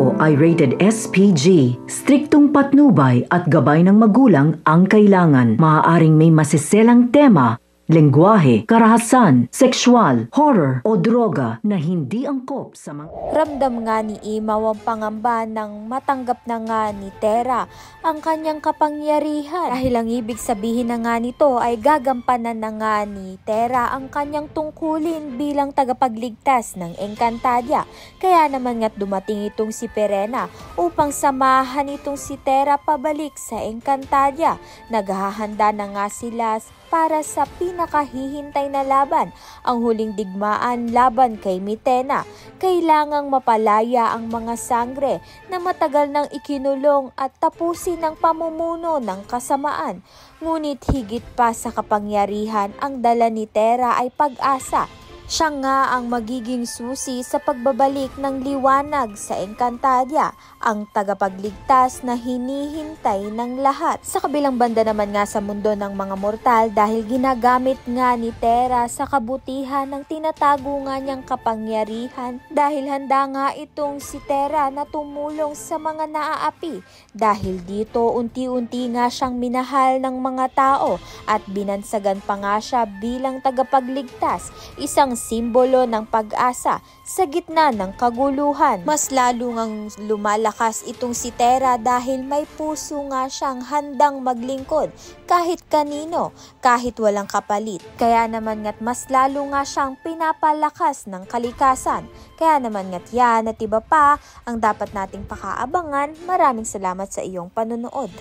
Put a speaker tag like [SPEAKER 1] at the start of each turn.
[SPEAKER 1] ito ay rated SPG. Striktong patnubay at gabay ng magulang ang kailangan. Maaaring may masiselang tema, lengguwahe, karahasan, sexual, horror o droga na hindi angkop sa mga...
[SPEAKER 2] Ramdam nga ni Imaw ang pangamba ng matanggap na nga ni Tera ang kanyang kapangyarihan. Dahil ang ibig sabihin na nga nito ay gagampanan na nga ni Tera ang kanyang tungkulin bilang tagapagligtas ng Encantadia. Kaya naman nga't dumating itong si Perena upang samahan itong si Tera pabalik sa Encantadia. Naghahanda na nga sila para sa pinakahihintay na laban, ang huling digmaan laban kay Mitena. Kailangang mapalaya ang mga sangre na matagal nang ikinulong at tapusin ang pamumuno ng kasamaan. Ngunit higit pa sa kapangyarihan, ang dala ni Tera ay pag-asa. Siya nga ang magiging susi sa pagbabalik ng liwanag sa Encantadia, ang tagapagligtas na hinihintay ng lahat. Sa kabilang banda naman nga sa mundo ng mga mortal, dahil ginagamit nga ni Tera sa kabutihan ng tinatago nga niyang kapangyarihan, dahil handa nga itong si Tera na tumulong sa mga naaapi. Dahil dito unti-unti nga siyang minahal ng mga tao at binansagan pa nga siya bilang tagapagligtas, isang simbolo ng pag-asa sa gitna ng kaguluhan. Mas lalo ngang lumalakas itong si Tera dahil may puso nga siyang handang maglingkod kahit kanino, kahit walang kapalit. Kaya naman nga't mas lalo nga siyang pinapalakas ng kalikasan. Kaya naman nga't yan at iba pa ang dapat nating pakaabangan. Maraming salamat sa iyong panonood.